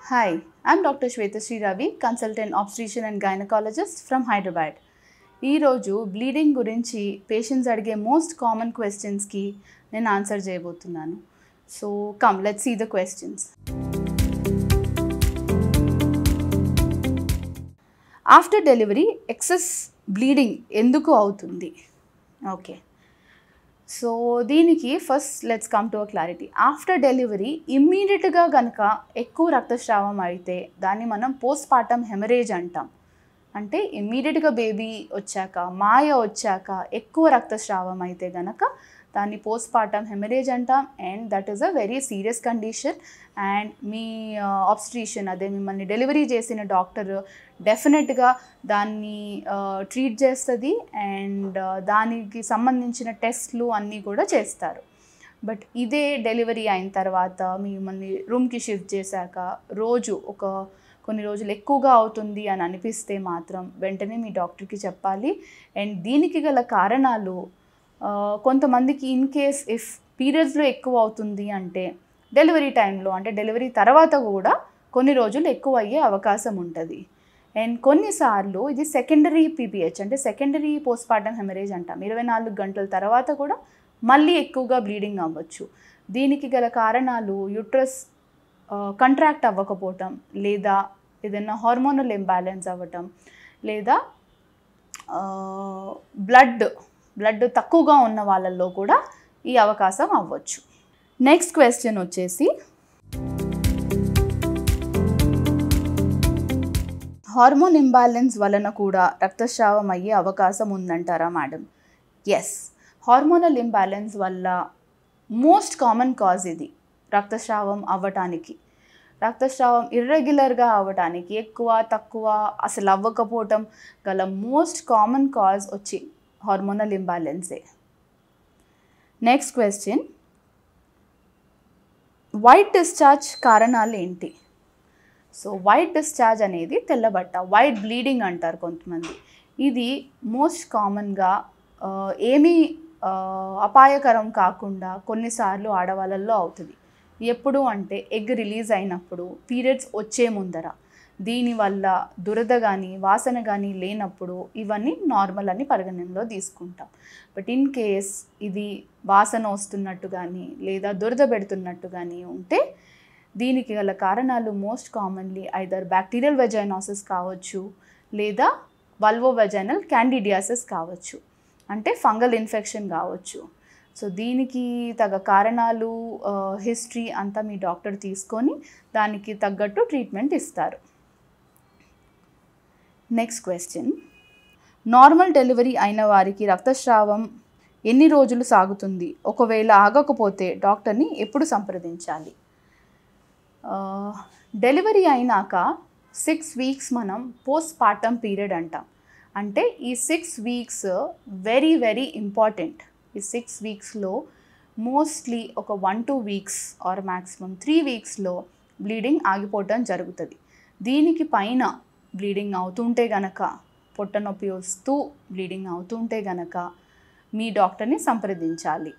Hi, I'm Dr. Shweta Ravi, consultant obstetrician and gynecologist from Hyderabad. ఈ రోజు bleeding గురించి patients అడిగే most common క్వశ్చన్స్కి నేను ఆన్సర్ చేయబోతున్నాను. So come let's see the questions. After delivery excess bleeding ఎందుకు అవుతుంది? ఓకే, సో దీనికి first let's come to a clarity. After delivery ఇమ్మీడియట్గా కనుక ఎక్కువ రక్తస్రావం అయితే దాన్ని మనం పోస్ట్ పార్టమ్ హెమరేజ్ అంటాం. అంటే ఇమ్మీడియట్గా బేబీ వచ్చాక, మాయ వచ్చాక ఎక్కువ రక్తస్రావం అయితే కనుక దాన్ని పోస్ట్ పార్టమ్ హెమరేజ్ అంటాం. And that is a very serious condition. And me obstetrician, అదే మిమ్మల్ని డెలివరీ చేసిన డాక్టర్ డెఫినెట్గా దాన్ని ట్రీట్ చేస్తుంది. అండ్ దానికి సంబంధించిన టెస్ట్లు అన్నీ కూడా చేస్తారు. బట్ ఇదే డెలివరీ అయిన తర్వాత మిమ్మల్ని రూమ్కి షిఫ్ట్ చేశాక రోజు కొన్ని రోజులు ఎక్కువగా అవుతుంది అని అనిపిస్తే మాత్రం వెంటనే మీ డాక్టర్కి చెప్పాలి. అండ్ దీనికి గల కారణాలు కొంతమందికి ఇన్ కేస్ ఇఫ్ పీరియడ్స్లో ఎక్కువ అవుతుంది అంటే డెలివరీ టైంలో, అంటే డెలివరీ తర్వాత కూడా కొన్ని రోజులు ఎక్కువ అయ్యే అవకాశం ఉంటుంది. అండ్ కొన్నిసార్లు ఇది సెకండరీ పీపీహెచ్, అంటే సెకండరీ పోస్ట్ పార్టమ్ హెమరేజ్ అంటాం. 24 గంటల తర్వాత కూడా మళ్ళీ ఎక్కువగా బ్లీడింగ్ అవ్వచ్చు. దీనికి గల కారణాలు యూట్రస్ కంట్రాక్ట్ అవ్వకపోవటం, లేదా ఏదైనా హార్మోనల్ ఇంబ్యాలెన్స్ అవ్వటం, లేదా బ్లడ్ తక్కువగా ఉన్న వాళ్ళల్లో కూడా ఈ అవకాశం అవ్వచ్చు. నెక్స్ట్ క్వశ్చన్ వచ్చేసి, హార్మోన్ ఇంబ్యాలెన్స్ వలన కూడా రక్తస్రావం అయ్యే అవకాశం ఉందంటారా మేడం? ఎస్, హార్మోనల్ ఇంబ్యాలెన్స్ వల్ల మోస్ట్ కామన్ కాజ్ ఇది రక్తస్రావం అవ్వటానికి. రక్తస్రావం ఇర్రెగ్యులర్గా అవ్వటానికి, ఎక్కువ తక్కువ అసలు అవ్వకపోవటం గల మోస్ట్ కామన్ కాజ్ వచ్చి హార్మోనల్ ఇంబ్యాలెన్సే. నెక్స్ట్ క్వశ్చన్, వైట్ డిశ్చార్జ్ కారణాలు ఏంటి? సో వైట్ డిశ్చార్జ్ అనేది తెల్లబట్ట, వైట్ బ్లీడింగ్ అంటారు కొంతమంది. ఇది మోస్ట్ కామన్గా ఏమీ అపాయకరం కాకుండా కొన్నిసార్లు ఆడవాళ్ళల్లో అవుతుంది. ఎప్పుడు అంటే ఎగ్ రిలీజ్ అయినప్పుడు, పీరియడ్స్ వచ్చే ముందర. దీనివల్ల దురద కానీ వాసన కానీ లేనప్పుడు ఇవన్నీ నార్మల్ అని పరిగణనలో తీసుకుంటాం. బట్ ఇన్ కేస్ ఇది వాసన వస్తున్నట్టు కానీ లేదా దురద పెడుతున్నట్టు కానీ ఉంటే దీనికి గల కారణాలు మోస్ట్ కామన్లీ ఐదర్ బ్యాక్టీరియల్ వెజైనోసిస్ కావచ్చు, లేదా వల్వో వెజైనల్ క్యాండిడియాసిస్ కావచ్చు, అంటే ఫంగల్ ఇన్ఫెక్షన్ కావచ్చు. సో దీనికి తగ్గ కారణాలు, హిస్టరీ అంతా మీ డాక్టర్ తీసుకొని దానికి తగ్గట్టు ట్రీట్మెంట్ ఇస్తారు. నెక్స్ట్ క్వశ్చన్, నార్మల్ డెలివరీ అయిన వారికి రక్తస్రావం ఎన్ని రోజులు సాగుతుంది? ఒకవేళ ఆగకపోతే డాక్టర్ని ఎప్పుడు సంప్రదించాలి? డెలివరీ అయినాక 6 వీక్స్ మనం పోస్ట్ పార్టమ్ పీరియడ్ అంటాం. అంటే ఈ 6 వీక్స్ వెరీ వెరీ ఇంపార్టెంట్. ఈ 6 వీక్స్లో మోస్ట్లీ ఒక 1-2 వీక్స్ ఆర్ మ్యాక్సిమం 3 వీక్స్లో బ్లీడింగ్ ఆగిపోవటం జరుగుతుంది. దీనికి పైన బ్లీడింగ్ అవుతుంటే గనక, పొట్ట నొప్పి వస్తూ బ్లీడింగ్ అవుతుంటే గనక మీ డాక్టర్ని సంప్రదించాలి.